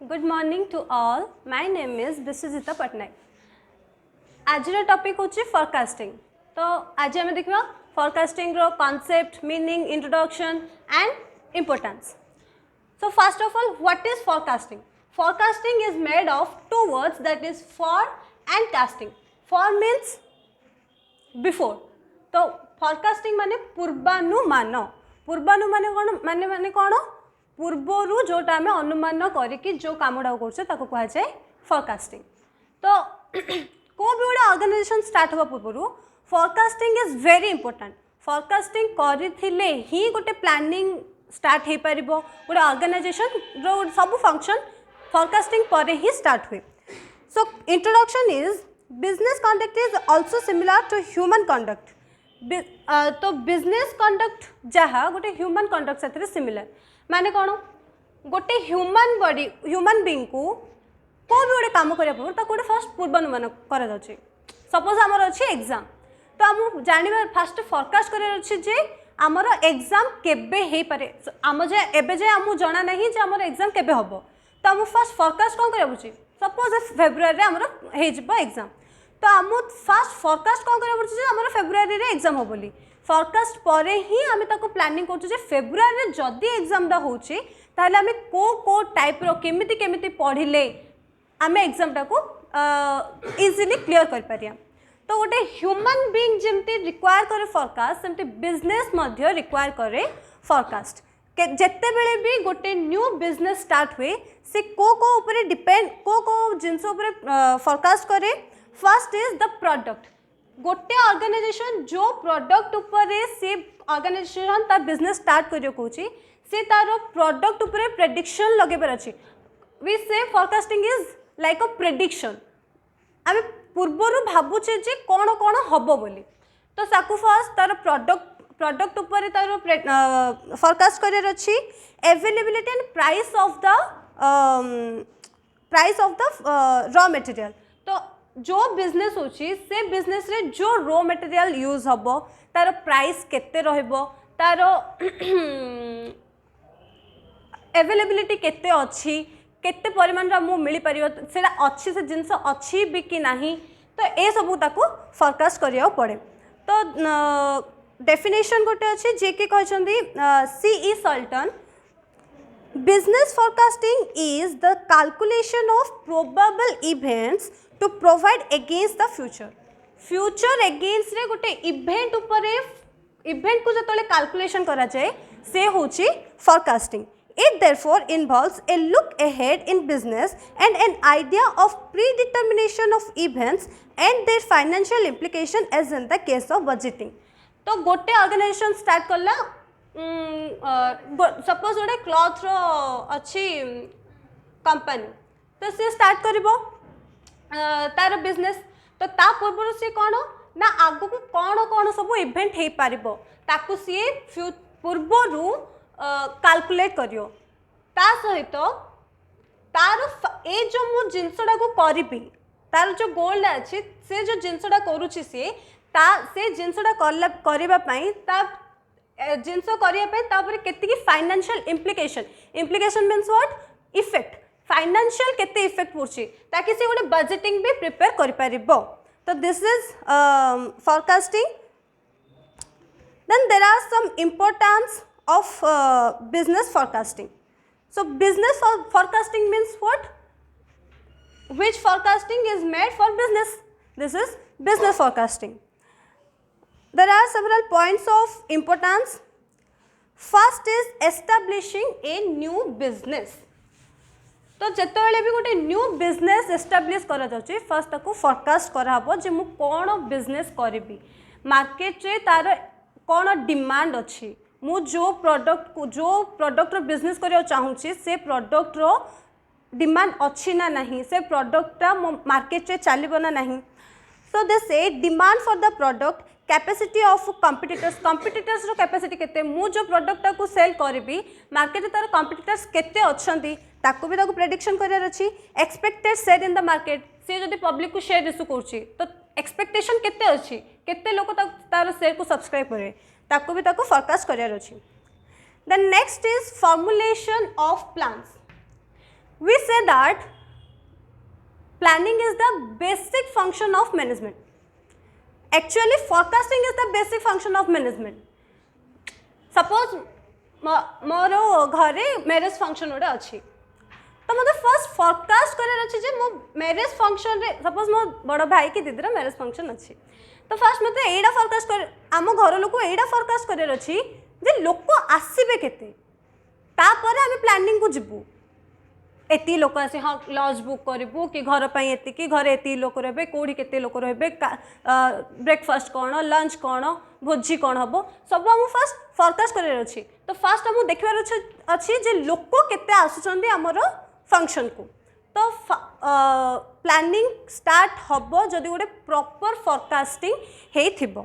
Good morning to all. My name is Biswajita Patnaik. आज topic होची forecasting. तो आज हमें देखिबा forecasting row concept, meaning, introduction and importance. So first of all, what is forecasting? Forecasting is made of two words, that is for and casting. For means before. तो forecasting माने पूर्वानुमान. पूर्वानुमान कोन माने कोन पूर्वरु जोटा आम अनुमान करिकी जो कामटा कर कह जाए फोरकास्टिंग. तो को भी गोटे ऑर्गेनाइजेशन स्टार्ट हवा पूर्व forecasting is very important. Forecasting करथिले ही गोटे प्लानिंग स्टार्ट हो पार. गोटे ऑर्गेनाइजेशन रो सब फंक्शन फोरकास्टिंग पर ही स्टार्ट हुए. So introduction is business conduct is also similar to human conduct. तो बिजनेस कंडक्ट जहाँ गोटे ह्यूमन कंडक्ट से सिमिलर माने कौन गोटे ह्यूमन बॉडी ह्यूमन बीइंग को भी गोटे कम करने पूर्व गोटे फास्ट पूर्वानुमान कर. सपोज आमर अच्छे एग्जाम तो आम जाना फास्ट फोरकास्ट कर आमर एग्जाम केबे हो पारे. आम एबे जाए आमको जना नहीं जे आमर एग्जाम केबे हम. तो आम फास्ट फोरकास्ट कौन करा पड़े. सपोज फेब्रुआरी आमर हो एग्जाम तो आम फास्ट फोरकास्ट कौन करा पड़े आमर फेब्रुआरी रे एग्जाम हो बोली. फोरकास्ट पर ही आम ताको प्लानिंग कर फेब्रुआरी जदि एग्जामटा होची ताहले आम को टाइप रो केमिति केमिति पढ़िले आम एग्जामटा को इजीली क्लियर कर पारिया. तो गोटे ह्यूमन बीइंग जमती रिक्वायर करे फोरकास्ट सेमती बिजनेस मध्य रिक्वायर करे फोरकास्ट. जेते बेले भी गोटे न्यू बिजनेस स्टार्ट हुए से को ऊपर डिपेंड को जिनस ऊपर फोरकास्ट करे. First is the product. गोटे ऑर्गेनाइजेशन जो प्रोडक्ट ऊपर से ऑर्गेनाइजेशन तार बिजनेस स्टार्ट करियो कहूची से तार प्रोडक्ट ऊपर प्रेडिक्शन लगेबार अछि. वी से forecasting is like a prediction. आम पूर्वर भावुचे जे कौन कौन हम बोली. तो साकू फर्स्ट तार प्रोडक्ट ऊपर तार फोरकास्ट करार अच्छी. Availability and price of the raw material. तो जो बिजनेस होची से बिजनेस रे जो रॉ मटेरियल यूज हबो तार प्राइस केते रहइबो तार अवेलेबिलिटी केते अच्छी केते परिमाण रा मु मिली परियो सेला अच्छी से जिंस अच्छी भी कि नाही. तो ए सब ताको फोरकास्ट करिया पड़े. तो डेफिनेशन गोटे अच्छे जे के कहछंदी C.E. सल्टन. Business forecasting is the calculation of probable events to provide against the future. Future against रे गोटे इवेंट ऊपर इवेंट को जतले कैलकुलेशन करा जाए से होची forecasting. It therefore involves a look ahead in business and an idea of predetermination of events and their financial implication as in the case of budgeting. तो गोटे ऑर्गेनाइजेशन स्टार्ट करला suppose गोटे cloth रो अच्छी company तो सी start करिबो तार business. तो ता पूर्व सी कौन ना आगु को कौन सब इवेंट हो पारिबो ताकू सी पूर्वर कैलकुलेट करियो. ता सहित तार ए जो मु जिनसडा को करिबी तार जो गोल अछि से जो जिनसडा करूची से जिनसटा करबा पई ता जिनस करिया पई तापर केतिकी financial implication means what effect financial केते इफेक्ट पड़छि ताकि से गोटे बजेटिंग भी प्रिपेयर कर पारिबो. तो this is forecasting. Then there are some importance of business forecasting. So business forecasting means what which forecasting is made for business. This is business forecasting. There are several points of importance. First is establishing a new business. तो जिते भी गोटे new business establish करा जाउची first ताको forecast करा हबो जे मु कोन बिजनेस करिबी मार्केट रे तार कोन डिमांड अछि. मु जो प्रोडक्ट रो बिजनेस करियो चाहूची से प्रोडक्ट रो डिमांड अच्छी ना नहीं से प्रोडक्टा मार्केट रे चलिबो ना नहीं. So they say demand for the product capacity of competitors रो कैपेसिटी केते मु जो प्रोडक्टा को सेल करबी मार्केट तार कंपिटिटर्स केते अछंती ताको भी ताको प्रेडिक्शन करियर अछि. Expected share in the market से जदि पब्लिक को शेयर इशू करछि तो एक्सपेक्टेशन केते अछि केते लोक तार शेयर को सब्सक्राइब करे ताको भी ताको फोरकास्ट करियर अछि. The next is formulation of plans. we say that planning is the basic function of management. Actually forecasting is the basic function of management. Suppose मोर घरे मैरिज फंक्शन गोटे अच्छी तो मतलब फर्स्ट फोरकास्ट करार अच्छे जे मो marriage function रे suppose मो बड़ भाई की दीदी मैरिज फंक्शन अच्छी तो फर्स्ट मत एटा फोरकास्ट कर आम घर लोक एटा फोरकास्ट करार अच्छी जे लोक आसबे केते तापर आम प्लानिंग को जीवु एति लोक आसे हाँ लॉज बुक करूँ कि घर पर एति घर एति लोक रे कौड़ी के लोक रे ब्रेकफास्ट कौन लंच कौन भोजी कौन हम सब आम फास्ट फोरकास्ट करार अच्छी तो फास्ट आम देखार अच्छी जे लोक केते आसुचंदी हमर फंक्शन को तो प्लानिंग स्टार्ट हम जदि गोटे प्रॉपर फोरकास्टिंग हेइथिबो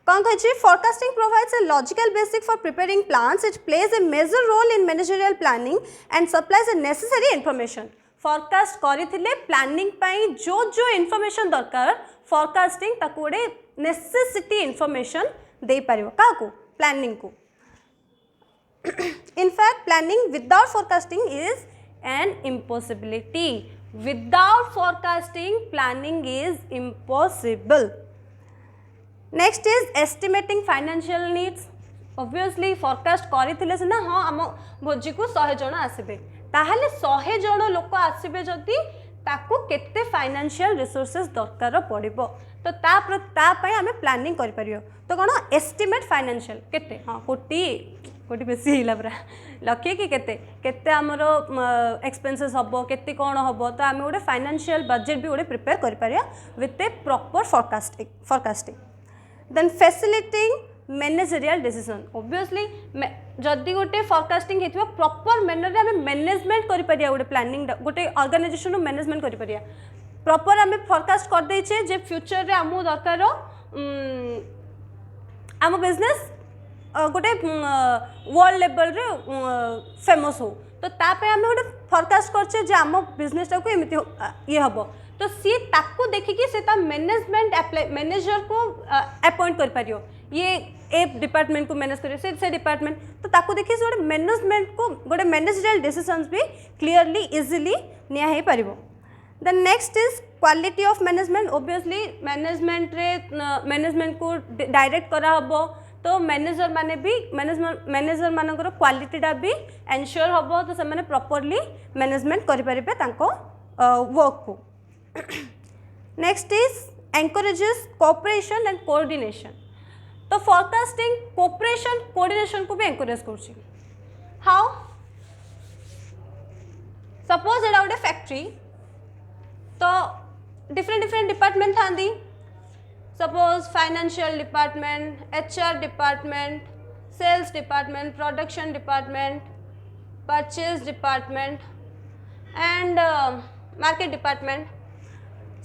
कौन कही forecasting provides a logical basic for preparing plans it plays a major role in managerial planning and supplies a necessary information forecast करथिले प्लानिंग पई जो जो इनफॉरमेशन दरकार फोरकास्टिंग ताको गोटे नेसेसिटी इनफॉरमेशन दे पारिबो काको प्लानिंग को in fact planning without forecasting is an impossibility without forecasting planning is impossible next is estimating financial needs obviously forecast करिथिले सिना हाँ आम भोजी को 100 जन आसबे ताहले 100 जन लोक आसबे जदि ताको केते फाइनेंशियल रिसोर्सेस दरकार पड़िबो तो ता पई आमे प्लानिंग करि परियो तो कोन एस्टिमेट फाइनेंशियल केते हाँ कोटी बेसी हिला पूरा लक्षे कि केते केते आमर एक्सपेंसेस हम केते कौन हम तो आम गोटे फाइनेंशियल बजेट भी गोटे प्रिपेयर कर पारिया with a proper forecasting then facilitating managerial decision obviously जदि गोटे फोरकास्टिंग हेतिबो प्रॉपर मैनर रे आम मैनेजमेंट कर पारिया गोटे प्लानिंग गोटे ऑर्गेनाइजेशन रो मैनेजमेंट कर पारिया प्रॉपर आम फोरकास्ट कर देछे जे फ्यूचर रे आमु दरकार आम बिजनेस गोटे वर्ल्ड लेवल रे फेमस हो तो तापे आम गोटे फोरकास्ट करछे जे आम बिजनेस टाको एमिति ये हम तो सी ताको देखिकी से ता मैनेजमेंट मैनेजर को अपॉइंट कर पारियो ये ए डिपार्टमेंट को मैनेज करियो से डिपार्टमेंट तो ताको देखि से गोटे मैनेजमेंट को गोटे मैनेजरियल डिसीजंस भी क्लियरली इजीली निया हे पारिबो the next is quality of management obviously management को डायरेक्ट करा हबो तो मैनेजर माने भी मैनेजर मानकर क्वालिटीटा भी एनश्योर हम तो से प्रॉपरली मैनेजमेंट करें वर्क को next is encourages cooperation and coordination तो फोरकास्टिंग कोऑपरेशन कोऑर्डिनेशन को भी एनकरेज कर हाउ सपोज एटा गोटे फैक्ट्री तो डिफरेंट डिपार्टमेंट था suppose financial department HR department sales department production department purchase department and market department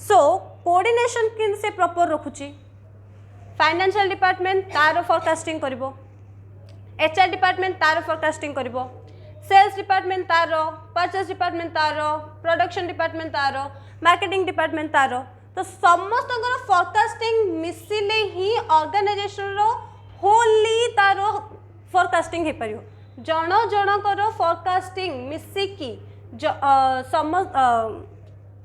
so coordination किन से proper रखुची फाइनेंशियल डिपार्टमेंट तार फोरकास्टिंग करिवो HR डिपार्टमेंट तार फोरकास्टिंग करिवो सेल्स डिपार्टमेंट तार परचेज डिपार्टमेंट तार प्रोडक्शन डिपार्टमेंट तार मार्केटिंग डिपार्टमेंट तार तो समस्त फोरकास्टिंग मिसिले ही ऑर्गेनाइजेशन रो होली तार फोरकास्टिंग हे परियो जण जनकर फोरकास्टिंग मिसिकी समस्त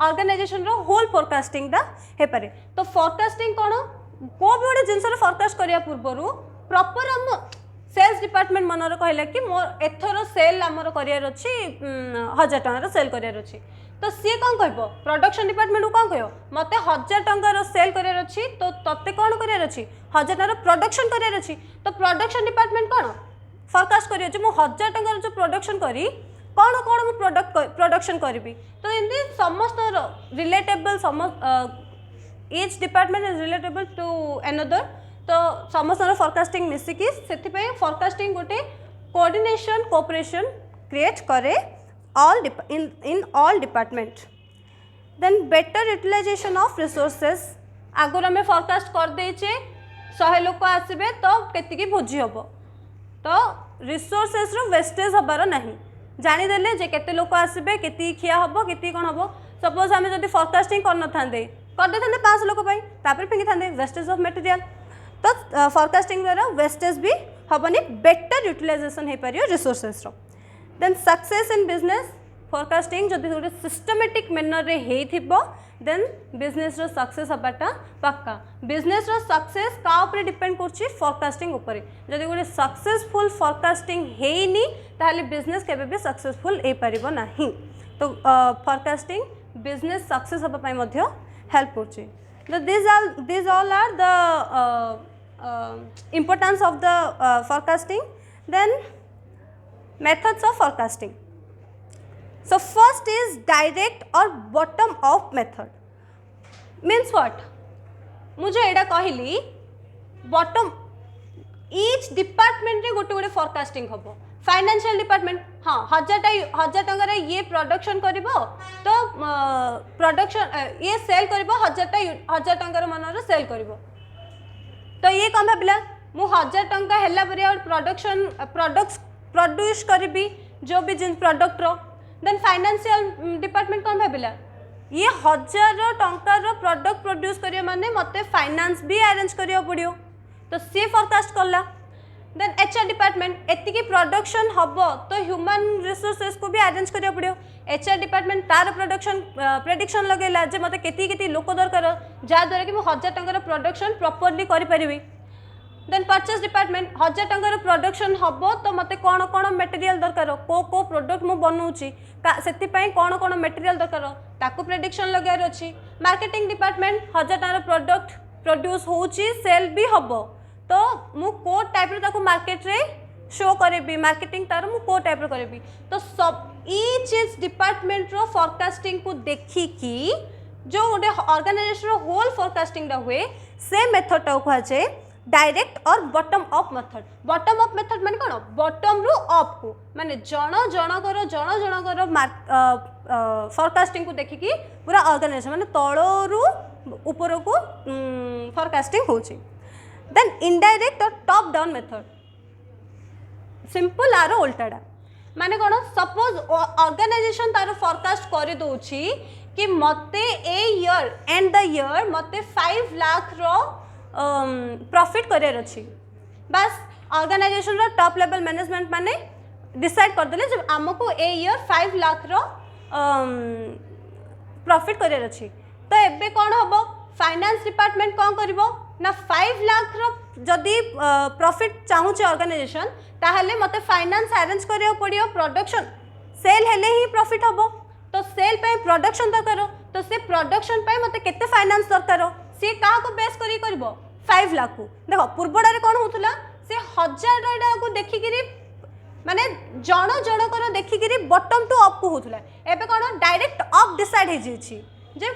ऑर्गेनाइजेशन रो होल फोरकास्टिंग दा हे पारे तो फोरकास्टिंग कोन को भी गोटे जिनसर फोरकास्ट करिया पूर्वरु प्रॉपर हम सेल्स डिपार्टमेंट मनर कहला कि मोर एथर सेल आमर करियर अछि 1000 टंकार सेल करियर अछि तो सी कौन कह प्रोडक्शन डिपार्टमेंट को कौन कह मत 1000 टंकार सेल करियर अछि तो तते कौन करियर अछि 1000 टंकार प्रोडक्शन करियर अछि तो प्रोडक्शन डिपार्टमेंट कौन फोरकास्ट करियो जे मो 1000 टंकार जो प्रोडक्शन करी कौन कौन मु प्रोडक्शन करी तो इनदी समस्त रिलेटेबल समस्त each department is relatable to another तो समस्त फोरकास्टिंग मिसिकी से फोरकास्टिंग गोटे कोऑर्डिनेशन कोऑपरेशन क्रिएट करे all in all department then better utilization of resources आगुर आम फोरकास्ट कर देचे 100 लोक आसबे तो केतिकी भोजी हम तो रिसोर्सेस रो वेस्टेज हबार नहीं जानीदेले जे केते लोक आसबे केती खिया हम केती कौन हम सपोज आम जब फोरकास्टिंग करदे 500 लोक तापर फिंगी था वेस्टेज ऑफ मटेरियल तो फोरकास्टिंग द्वारा वेस्टेज भी हेनी बेटर यूटिलाइजेशन हो पार रिसोर्सेस रो then success in business forecasting जदि गोटे सिस्टमेटिक मैनर रे हेइथिबो देन बिजनेस रो सक्सेस हबाटा पक्का बिजनेस रो सक्सेस का ऊपर डिपेंड करछि फोरकास्टिंग ऊपर जदि गोटे सक्सेसफुल फोरकास्टिंग हेइनी ताले बिजनेस केबे भी सक्सेसफुल ए परिबो नाही तो फोरकास्टिंग बिजनेस सक्सेस हबा पई मध्ये हेल्प करछि so these all are the importance of the forecasting. Then methods of forecasting. So first is direct or bottom up method. Means what? मुझे एडा कहली bottom each department रे गोटे गोटे forecasting हबो फाइनेंशियल डिपार्टमेंट हाँ 1000 टंकार ये प्रोडक्शन करिबो तो प्रोडक्शन ये सेल करिबो 1000 टंकार मनर सेल करिबो तो ये कौन भाविला मु 1000 टंका हेला परे और प्रोडक्ट्स प्रोड्यूस करिबी जो भी जिन प्रोडक्ट रो देन फाइनेंशियल डिपार्टमेंट कौन भाविला ये 1000 टंकार प्रोडक्ट प्रोड्यूस करियो माने मते फाइनेंस भी अरेंज करियो पड़ियो तो सी फोरकास्ट करला देन एचआर डिपार्टमेंट एतिकी प्रोडक्शन हबो तो ह्यूमन रिसोर्सेस को भी अरेंज करियो पड़ियो एचआर डिपार्टमेंट तार प्रोडक्शन प्रेडिक्शन लगेला जे मते केती केती लोक दरकार जा द्वारा कि मु 1000 टंकार प्रोडक्शन प्रॉपर्ली करि परिबी देन परचेस डिपार्टमेंट 1000 टंकार प्रोडक्शन हबो तो मते कोन कोन मटेरियल दरकार को प्रोडक्ट मु बनउची सेति पई कोन मटेरियल दरकार ताको प्रेडिक्शन लगार अछि मार्केटिंग डिपार्टमेंट 1000 टंकार प्रोडक्ट प्रोड्यूस होउची सेल भी हबो तो मु को टाइप रे ताको मार्केट रे शो करेबी मार्केटिंग तार मु को टाइप रे करेबी तो सब ईच इज डिपार्टमेंट रो फोरकास्टिंग को देखी कि जो गोटे ऑर्गेनाइजेशन रो होल फोरकास्टिंग दा हुए से मेथड टा को आछे डायरेक्ट और बॉटम अप मेथड माने कोन बॉटम रो अप को माने जण कर फोरकास्टिंग को देखी कि पूरा ऑर्गेनाइजेशन माने तळो रु ऊपर को फोरकास्टिंग होची देन इनडायरेक्ट और टॉप डाउन मेथड सिंपल आरो उल्टाडा माने कोन सपोज ऑर्गेनाइजेशन तारो फोरकास्ट कर दोछि कि मते a year end the year मते 5 लाख रो प्रॉफिट करियर अछि बस ऑर्गेनाइजेशन रो टॉप लेवल मैनेजमेंट माने डिसाइड कर देले जब हमको ए ईयर 5 लाख रो प्रॉफिट करियर अछि तो एबे कोन हबो फाइनेंस डिपार्टमेंट कोन करबो ना 5 लाख रो जदि प्रॉफिट चाहूचे ऑर्गेनाइजेशन ताहले मते फाइनेंस अरेंज करियो पड़ियो प्रोडक्शन सेल हेले ही प्रॉफिट हबो तो सेल पे प्रोडक्शन दरकार तो से प्रोडक्शन पे मते केते फाइनेंस दरकार से का को बेस करी करबो 5 लाख को देखो पूर्वडा रे कोन होतला से 1000 डा को देखि गिरी माने जण कर देखि गिरी बॉटम टू अप को होतला एबे कोन डायरेक्ट अप डिसाइड हे जी जे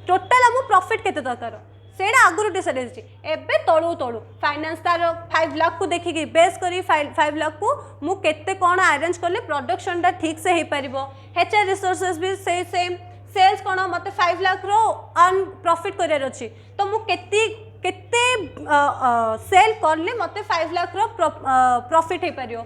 टोटल हम प्रॉफिट केते दरकार सेडा आगुरु डिसाइड हेछि एबे तळु फाइनेंस तार 5 लाख को देखि बेस करी 5 लाख को मु केते कोन अरेंज करले प्रोडक्शन दा ठीक से हे परिबो एचआर रिसोर्सेस भी सेम सेल्स कोन मते 5 लाख रो अर्न प्रॉफिट करियर अछि तो मु केते सेल करले मते 5 लाख रो प्रॉफिट हे परियो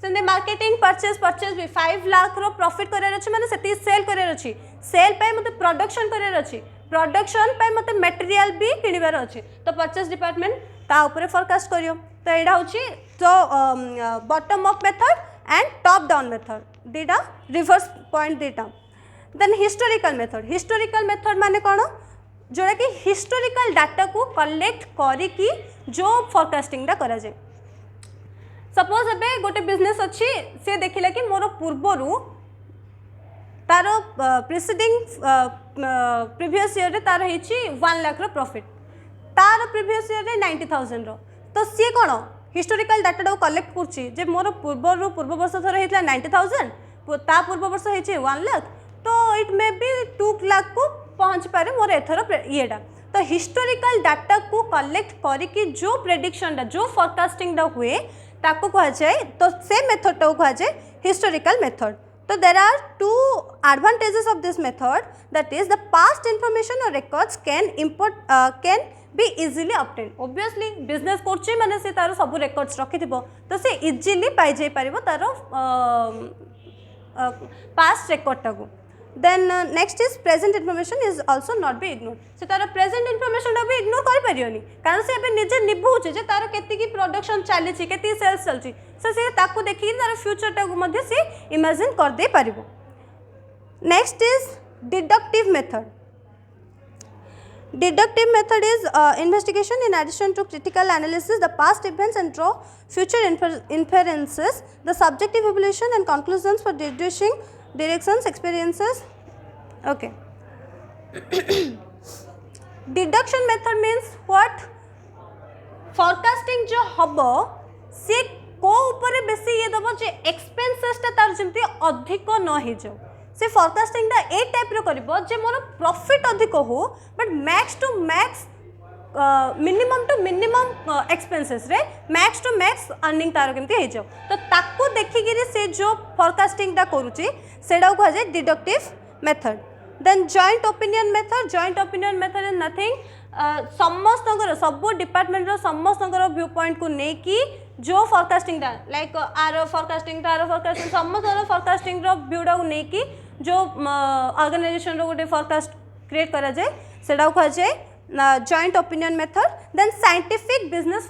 सेंदे मार्केटिंग परचेस भी 5 लाख रो प्रॉफिट करियर अछि माने सेती सेल करियर अछि सेल पे मते प्रोडक्शन करियर अछि प्रोडक्शन पे मते मटेरियल भी किनिबार अछि तो परचेस डिपार्टमेंट ता ऊपर फोरकास्ट करियो तो एडा होछि तो bottom up method and top down method दीटा रिवर्स पॉइंट दीटा देन हिस्टोरिकल मेथड माने कोन जोड़ा कि हिस्टोरिकल डाटा को कलेक्ट करी कि जो फोरकास्टिंग दा करा जाय सपोज एबे गोटे बिजनेस अछि से देखिला कि मोर पूर्वरु तारो प्रीसीडिंग प्रीवियस ईयर रे तार हेछि 1 लाख रो प्रॉफिट तार प्रीवियस ईयर रे 90000 रो तो सी कोन हिस्टोरिकल डाटा कलेक्ट करछि जे मोर पूर्व वर्ष थर हेतला 90000 ता पूर्व वर्ष हेछि 1 लाख तो इट मे बी 2 लाख को पहुंच पारे मोर एथर येडा तो हिस्टोरिकल डाटा को कलेक्ट करिकि जो प्रेडिक्शन दा जो फोरकास्टिंग दा हुए ताको कहा जाए तो से मेथड टा कहा जाए हिस्टोरिकल मेथड तो there are two advantages of this method that is the past information or records can be easily obtained obviously business करछि माने से तारो सब records रखि थिबो तो से easily पाइ जाय परिबो तारो past record टा को then next is present information is also not be ignored से तारो present information टा भी ignore करि परियोनी कारण से एबे निजे निभुचे जे तारो केति की प्रोडक्शन चाली छि केति सेल्स चलछि से ताको देखि तार फ्यूचर टा को मध्ये से इमेजिन कर दे परिबो Next is deductive method. Deductive method is investigation in addition to critical analysis the past events and draw future inferences, the subjective evaluation and conclusions for deducing directions, experiences. Okay. Deduction method means what? Forecasting जो हबो से को ऊपर बेसी ये दबो जे expenses ता तार जमती अधिक न हे जो से फोरकास्टिंग टा ए टाइप रो करबो जे मोर प्रॉफिट अधिक हो but max to max minimum to minimum expenses रे मैक्स टू मैक्स अर्निंग तार केमती हे जो तो ताकू देखि गिरी से जो फोरकास्टिंग टा करूची सेडा को जे deductive method. Then joint opinion method is nothing समस्त सब डिपार्टमेंट समस्त व्यू पॉइंट को लेकिन जो फोरकास्टिंग लाइक आर फोरकास्टिंग समस्त फोरकास्टिंग व्यूटा को लेकिन जो ऑर्गेनाइजेशन गोटे फोरकास्ट क्रिएट करा जाए सेटा कह जाए joint opinion method. Then scientific business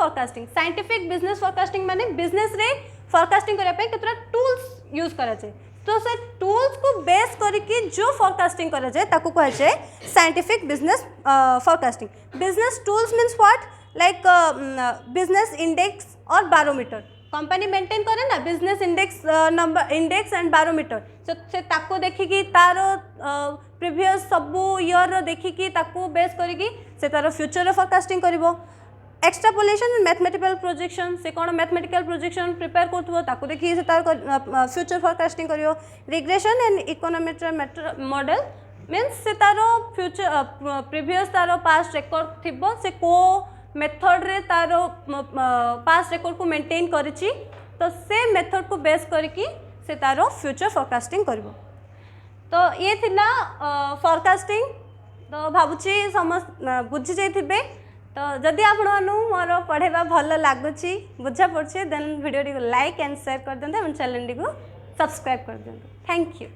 forecasting माने बिजनेस रे फोरकास्टिंग करने केतरा टूल्स यूज करा जाए तो से टूल्स को बेस करके जो फोरकास्टिंग करा जाए ताको कह जाए scientific business forecasting. Business tools means what like business index और बारोमीटर कंपनी मेंटेन करे ना business index number index and barometer से ताको देखिकी तार प्रीवियस सबू ईयर देखिकी ताको बेस करके से तार फ्यूचर फोरकास्टिंग करिवो. एक्सट्रापोलेशन एंड मैथमेटिकल प्रोजेक्शन से कौन मैथमेटिकल प्रोजेक्शन प्रिपेयर करथबो ताको देखि से तार फ्यूचर फोरकास्टिंग करियो. Regression and econometric model means से तार फ्यूचर प्रीवियस तार पास्ट रिकॉर्ड थिबो से को मेथड रे तार पास्ट रिकॉर्ड को मेंटेन करिछि तो से मेथड को बेस करके से तार फ्यूचर फोरकास्टिंग करिवो. तो ये थिला फोरकास्टिंग तो भाबुची समस्त बुझी जाइथिबे. तो जदि आपण मोर पढ़ेबा भल लगुच बुझा पड़े देन वीडियो को लाइक एंड शेयर कर दिंते चैनल को सब्सक्राइब कर दिंते. Thank you.